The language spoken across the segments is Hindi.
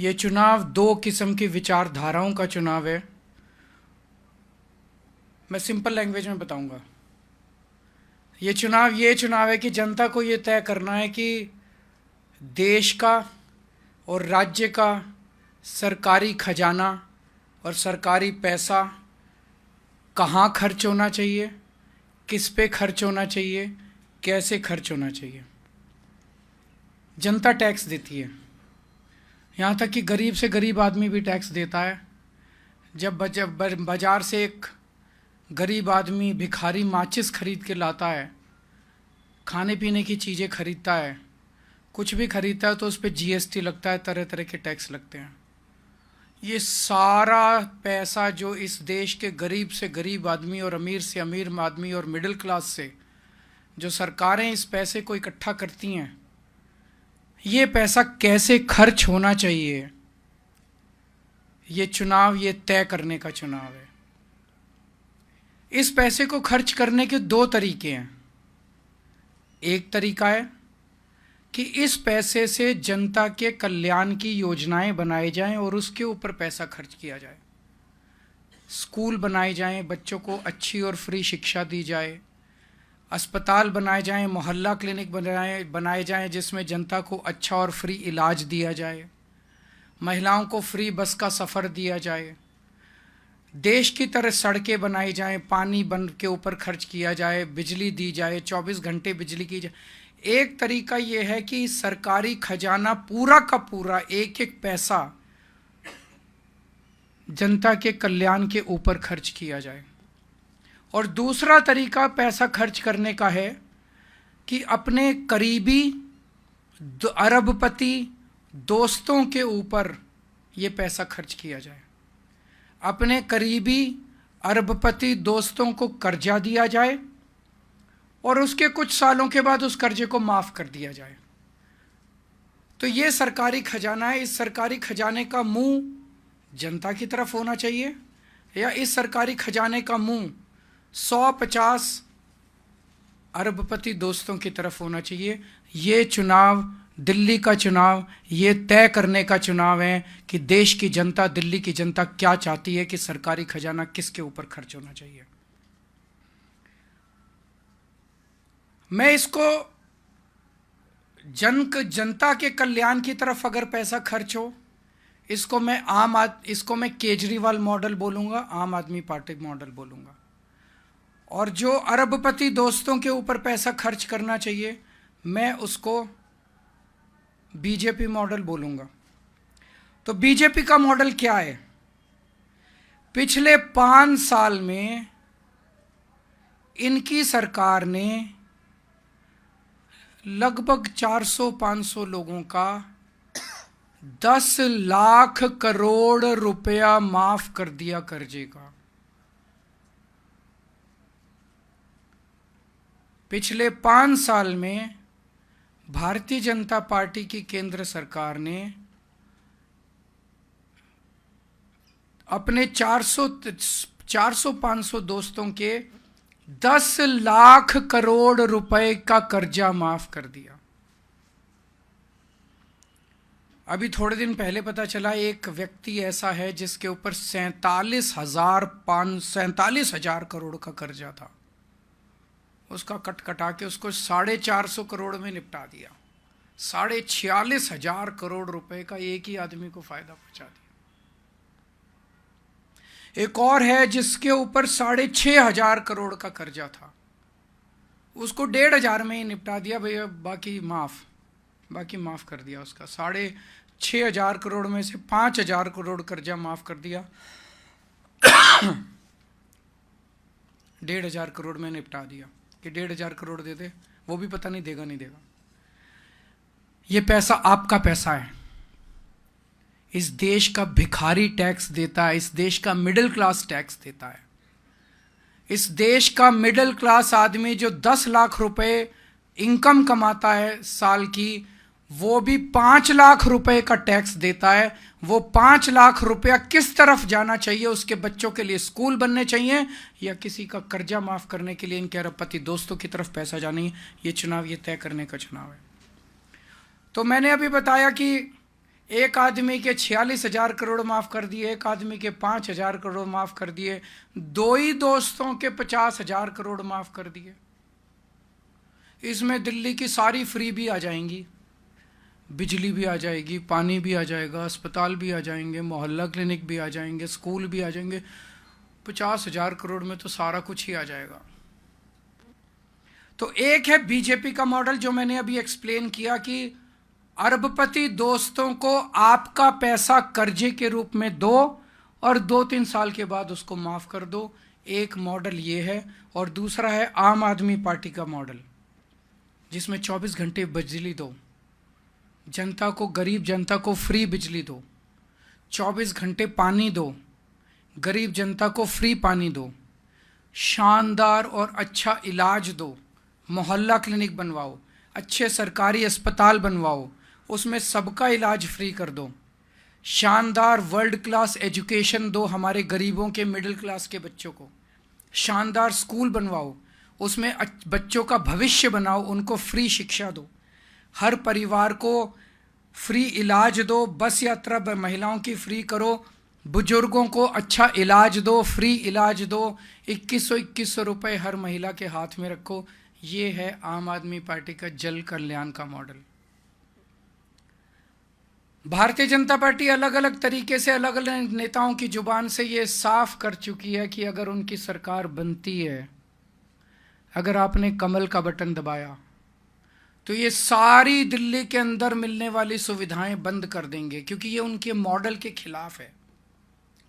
ये चुनाव दो किस्म की विचारधाराओं का चुनाव है। मैं सिंपल लैंग्वेज में बताऊंगा। ये चुनाव है कि जनता को ये तय करना है कि देश का और राज्य का सरकारी खजाना और सरकारी पैसा कहाँ खर्च होना चाहिए, किस पे खर्च होना चाहिए, कैसे खर्च होना चाहिए। जनता टैक्स देती है, यहाँ तक कि गरीब से गरीब आदमी भी टैक्स देता है। जब बाजार से एक गरीब आदमी भिखारी माचिस खरीद के लाता है, खाने पीने की चीज़ें खरीदता है, कुछ भी खरीदता है तो उस पर जीएसटी लगता है, तरह तरह के टैक्स लगते हैं। ये सारा पैसा जो इस देश के गरीब से गरीब आदमी और अमीर से अमीर आदमी और मिडिल क्लास से जो सरकारें इस पैसे को इकट्ठा करती हैं, ये पैसा कैसे खर्च होना चाहिए, ये चुनाव ये तय करने का चुनाव है। इस पैसे को खर्च करने के दो तरीके हैं। एक तरीका है कि इस पैसे से जनता के कल्याण की योजनाएं बनाई जाएं और उसके ऊपर पैसा खर्च किया जाए। स्कूल बनाए जाएं, बच्चों को अच्छी और फ्री शिक्षा दी जाए, अस्पताल बनाए जाएं, मोहल्ला क्लिनिक बनाए जाएं जिसमें जनता को अच्छा और फ्री इलाज दिया जाए, महिलाओं को फ्री बस का सफ़र दिया जाए, देश की तरह सड़कें बनाई जाएं, पानी बन के ऊपर खर्च किया जाए, बिजली दी जाए, 24 घंटे बिजली की जाए। एक तरीका ये है कि सरकारी खजाना पूरा का पूरा एक एक पैसा जनता के कल्याण के ऊपर खर्च किया जाए। और दूसरा तरीका पैसा खर्च करने का है कि अपने करीबी अरबपति दोस्तों के ऊपर ये पैसा खर्च किया जाए। अपने करीबी अरबपति दोस्तों को कर्जा दिया जाए और उसके कुछ सालों के बाद उस कर्जे को माफ़ कर दिया जाए। तो ये सरकारी खजाना है। इस सरकारी खजाने का मुंह जनता की तरफ होना चाहिए या इस सरकारी खजाने का मुंह 150 अरबपति दोस्तों की तरफ होना चाहिए। ये चुनाव, दिल्ली का चुनाव, ये तय करने का चुनाव है कि देश की जनता, दिल्ली की जनता क्या चाहती है कि सरकारी खजाना किसके ऊपर खर्च होना चाहिए। मैं इसको जनता के कल्याण की तरफ अगर पैसा खर्च हो, इसको मैं केजरीवाल मॉडल बोलूँगा, आम आदमी पार्टी मॉडल बोलूँगा। और जो अरबपति दोस्तों के ऊपर पैसा खर्च करना चाहिए, मैं उसको बीजेपी मॉडल बोलूँगा। तो बीजेपी का मॉडल क्या है? पिछले 5 साल में इनकी सरकार ने लगभग 400-500 लोगों का 10 लाख करोड़ रुपया माफ कर दिया कर्जे का। पिछले 5 साल में भारतीय जनता पार्टी की केंद्र सरकार ने अपने 400-500 दोस्तों के 10 लाख करोड़ रुपए का कर्जा माफ कर दिया। अभी थोड़े दिन पहले पता चला एक व्यक्ति ऐसा है जिसके ऊपर 47,000 करोड़ का कर्जा था। उसका कटा के उसको 450 करोड़ में निपटा दिया। 46,500 करोड़ रुपए का एक ही आदमी को फायदा पहुंचा दिया। एक और है जिसके ऊपर 6,500 करोड़ का कर्जा था, उसको 1,500 में ही निपटा दिया। भैया बाकी माफ कर दिया। उसका 6,500 करोड़ में से 5,000 करोड़ कर्जा माफ कर दिया, 1,500 करोड़ में निपटा दिया कि 1,500 करोड़ दे दे, वो भी पता नहीं देगा नहीं देगा। ये पैसा आपका पैसा है। इस देश का भिखारी टैक्स देता है, इस देश का मिडिल क्लास टैक्स देता है। इस देश का मिडिल क्लास आदमी जो 10 लाख रुपए इनकम कमाता है साल की, वो भी 5 लाख रुपए का टैक्स देता है। वो 5 लाख रुपया किस तरफ जाना चाहिए? उसके बच्चों के लिए स्कूल बनने चाहिए या किसी का कर्जा माफ करने के लिए इनके अरबपति दोस्तों की तरफ पैसा जाना है? ये चुनाव ये तय करने का चुनाव है। तो मैंने अभी बताया कि एक आदमी के 46,000 करोड़ माफ कर दिए, एक आदमी के 5,000 करोड़ माफ कर दिए, दो ही दोस्तों के 50,000 करोड़ माफ कर दिए। इसमें दिल्ली की सारी फ्री भी आ जाएंगी, बिजली भी आ जाएगी, पानी भी आ जाएगा, अस्पताल भी आ जाएंगे, मोहल्ला क्लिनिक भी आ जाएंगे, स्कूल भी आ जाएंगे। 50,000 करोड़ में तो सारा कुछ ही आ जाएगा। तो एक है बीजेपी का मॉडल जो मैंने अभी एक्सप्लेन किया कि अरबपति दोस्तों को आपका पैसा कर्जे के रूप में दो और 2-3 साल के बाद उसको माफ कर दो। एक मॉडल ये है। और दूसरा है आम आदमी पार्टी का मॉडल, जिसमें 24 घंटे बिजली दो, जनता को, गरीब जनता को फ्री बिजली दो, 24 घंटे पानी दो, गरीब जनता को फ्री पानी दो, शानदार और अच्छा इलाज दो, मोहल्ला क्लिनिक बनवाओ, अच्छे सरकारी अस्पताल बनवाओ, उसमें सबका इलाज फ्री कर दो, शानदार वर्ल्ड क्लास एजुकेशन दो हमारे गरीबों के, मिडिल क्लास के बच्चों को, शानदार स्कूल बनवाओ, उसमें बच्चों का भविष्य बनाओ, उनको फ्री शिक्षा दो, हर परिवार को फ्री इलाज दो, बस यात्रा महिलाओं की फ्री करो, बुजुर्गों को अच्छा इलाज दो, फ्री इलाज दो, 2100 रुपये हर महिला के हाथ में रखो। ये है आम आदमी पार्टी का जल कल्याण का मॉडल। भारतीय जनता पार्टी अलग अलग तरीके से अलग अलग नेताओं की जुबान से ये साफ कर चुकी है कि अगर उनकी सरकार बनती है, अगर आपने कमल का बटन दबाया, तो ये सारी दिल्ली के अंदर मिलने वाली सुविधाएं बंद कर देंगे, क्योंकि ये उनके मॉडल के खिलाफ है।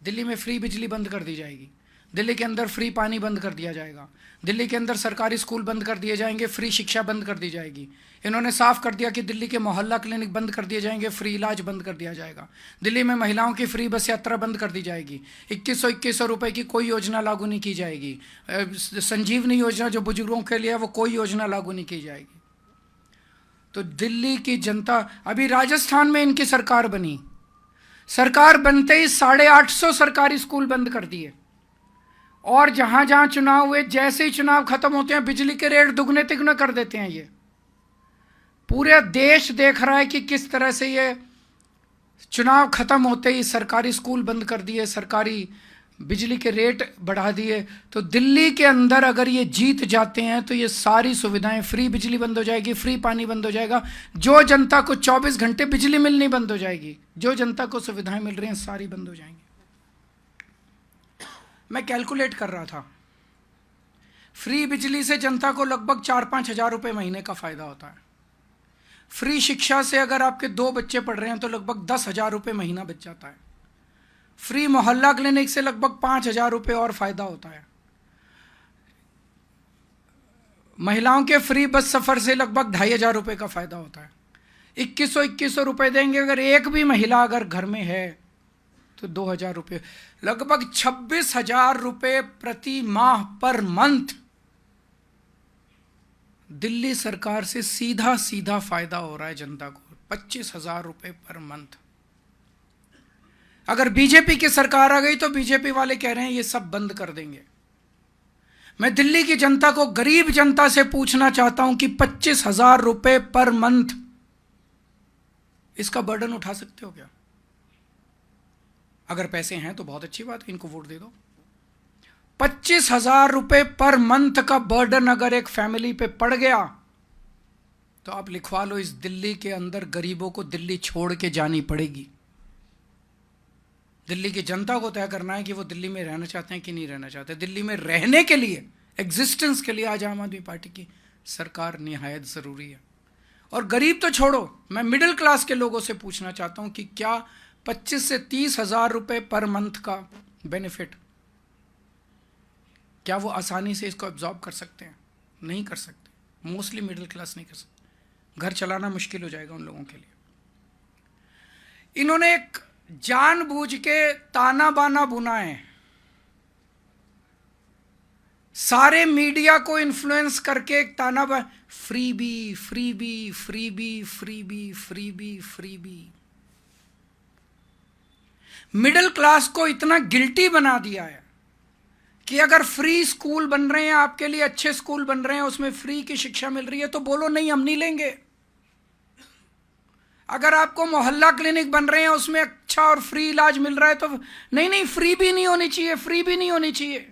दिल्ली में फ्री बिजली बंद कर दी जाएगी, दिल्ली के अंदर फ्री पानी बंद कर दिया जाएगा, दिल्ली के अंदर सरकारी स्कूल बंद कर दिए जाएंगे, फ्री शिक्षा बंद कर दी जाएगी। इन्होंने साफ कर दिया कि दिल्ली के मोहल्ला क्लिनिक बंद कर दिए जाएंगे, फ्री इलाज बंद कर दिया जाएगा, दिल्ली में महिलाओं की फ्री बस यात्रा बंद कर दी जाएगी, 2100 रुपये की कोई योजना लागू नहीं की जाएगी, संजीवनी योजना जो बुजुर्गों के लिए है वो कोई योजना लागू नहीं की जाएगी। तो दिल्ली की जनता, अभी राजस्थान में इनकी सरकार बनी, सरकार बनते ही 850 सरकारी स्कूल बंद कर दिए, और जहां जहां चुनाव हुए, जैसे ही चुनाव खत्म होते हैं बिजली के रेट दुगने तिगुने कर देते हैं। ये पूरे देश देख रहा है कि किस तरह से ये चुनाव खत्म होते ही सरकारी स्कूल बंद कर दिए, सरकारी बिजली के रेट बढ़ा दिए। तो दिल्ली के अंदर अगर ये जीत जाते हैं तो ये सारी सुविधाएं, फ्री बिजली बंद हो जाएगी, फ्री पानी बंद हो जाएगा, जो जनता को 24 घंटे बिजली मिलनी बंद हो जाएगी, जो जनता को सुविधाएं मिल रही हैं सारी बंद हो जाएंगी। मैं कैलकुलेट कर रहा था, फ्री बिजली से जनता को लगभग 4-5 हज़ार रुपये महीने का फायदा होता है। फ्री शिक्षा से अगर आपके 2 बच्चे पढ़ रहे हैं तो लगभग 10,000 रुपये महीना बच जाता है। फ्री मोहल्ला क्लिनिक से लगभग 5,000 रुपये और फायदा होता है। महिलाओं के फ्री बस सफर से लगभग 2,500 रुपये का फायदा होता है। 2100 रुपये देंगे, अगर एक भी महिला अगर घर में है तो 2,000 रुपये, लगभग 26,000 रुपये प्रति माह पर मंथ दिल्ली सरकार से सीधा सीधा फायदा हो रहा है जनता को, 25,000 रुपये पर मंथ। अगर बीजेपी की सरकार आ गई तो बीजेपी वाले कह रहे हैं ये सब बंद कर देंगे। मैं दिल्ली की जनता को, गरीब जनता से पूछना चाहता हूं कि 25,000 रुपये पर मंथ इसका बर्डन उठा सकते हो क्या? अगर पैसे हैं तो बहुत अच्छी बात है, इनको वोट दे दो। 25,000 रुपये पर मंथ का बर्डन अगर एक फैमिली पे पड़ गया तो आप लिखवा लो, इस दिल्ली के अंदर गरीबों को दिल्ली छोड़ के जानी पड़ेगी। दिल्ली की जनता को तय करना है कि वो दिल्ली में रहना चाहते हैं कि नहीं रहना चाहते। दिल्ली में रहने के लिए, एग्जिस्टेंस के लिए आज आम आदमी पार्टी की सरकार निहायत ज़रूरी है। और गरीब तो छोड़ो, मैं मिडिल क्लास के लोगों से पूछना चाहता हूं कि क्या 25 से 30,000 रुपये पर मंथ का बेनिफिट, क्या वो आसानी से इसको एब्जॉर्ब कर सकते हैं? नहीं कर सकते। मोस्टली मिडिल क्लास नहीं कर सकते। घर चलाना मुश्किल हो जाएगा उन लोगों के लिए। इन्होंने एक जानबूझ के ताना बाना बुना है, सारे मीडिया को इन्फ्लुएंस करके एक ताना बाना, freebie freebie freebie freebie freebie freebie. Middle class को इतना गिल्टी बना दिया है कि अगर फ्री स्कूल बन रहे हैं आपके लिए, अच्छे स्कूल बन रहे हैं, उसमें फ्री की शिक्षा मिल रही है तो बोलो नहीं, हम नहीं लेंगे। अगर आपको मोहल्ला क्लिनिक बन रहे हैं उसमें अच्छा और फ्री इलाज मिल रहा है तो नहीं, फ्री भी नहीं होनी चाहिए, फ्री भी नहीं होनी चाहिए।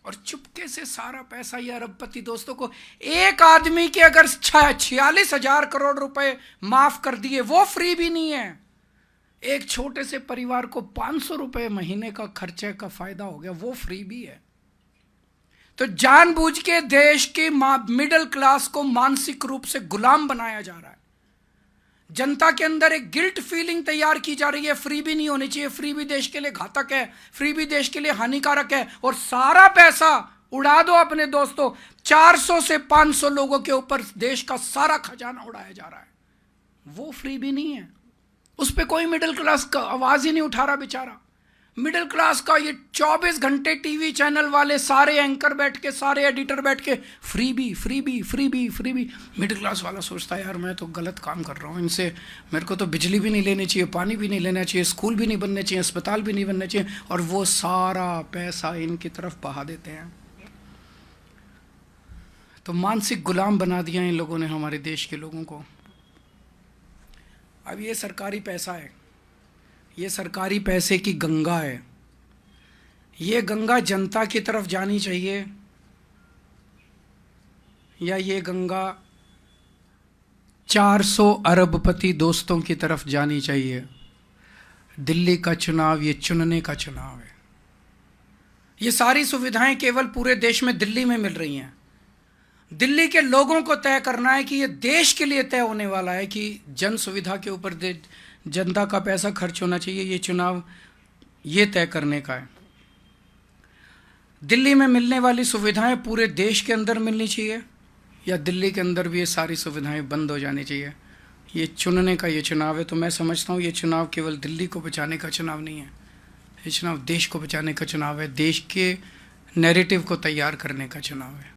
और चुपके से सारा पैसा ये अरबपति दोस्तों को, एक आदमी के अगर 46,000 करोड़ रुपए माफ कर दिए, वो फ्री भी नहीं है। एक छोटे से परिवार को 500 रुपए महीने का खर्चे का फायदा हो गया, वो फ्री भी है। तो जानबूझ के देश के मिडिल क्लास को मानसिक रूप से गुलाम बनाया जा रहा है। जनता के अंदर एक गिल्ट फीलिंग तैयार की जा रही है, फ्री भी नहीं होनी चाहिए, फ्री भी देश के लिए घातक है, फ्री भी देश के लिए हानिकारक है। और सारा पैसा उड़ा दो अपने दोस्तों, 400 से 500 लोगों के ऊपर देश का सारा खजाना उड़ाया जा रहा है, वो फ्री भी नहीं है। उस पर कोई मिडिल क्लास का आवाज ही नहीं उठा रहा बेचारा। मिडिल क्लास का ये 24 घंटे टीवी चैनल वाले सारे एंकर बैठ के, सारे एडिटर बैठ के फ्री भी, फ्री भी, फ्री भी, फ्री भी। मिडिल क्लास वाला सोचता है यार मैं तो गलत काम कर रहा हूँ, इनसे मेरे को तो बिजली भी नहीं लेनी चाहिए, पानी भी नहीं लेना चाहिए, स्कूल भी नहीं बनने चाहिए, अस्पताल भी नहीं बनने चाहिए, और वो सारा पैसा इनकी तरफ बहा देते हैं। तो मानसिक गुलाम बना दिया इन लोगों ने हमारे देश के लोगों को। अब ये सरकारी पैसा है, ये सरकारी पैसे की गंगा है, ये गंगा जनता की तरफ जानी चाहिए या ये गंगा 400 अरबपति दोस्तों की तरफ जानी चाहिए। दिल्ली का चुनाव ये चुनने का चुनाव है। ये सारी सुविधाएं केवल पूरे देश में दिल्ली में मिल रही हैं। दिल्ली के लोगों को तय करना है कि ये देश के लिए तय होने वाला है कि जन सुविधा के ऊपर जनता का पैसा खर्च होना चाहिए। ये चुनाव ये तय करने का है। दिल्ली में मिलने वाली सुविधाएं पूरे देश के अंदर मिलनी चाहिए या दिल्ली के अंदर भी ये सारी सुविधाएं बंद हो जानी चाहिए। ये चुनने का ये चुनाव है। तो मैं समझता हूँ ये चुनाव केवल दिल्ली को बचाने का चुनाव नहीं है, ये चुनाव देश को बचाने का चुनाव है, देश के नैरेटिव को तैयार करने का चुनाव है।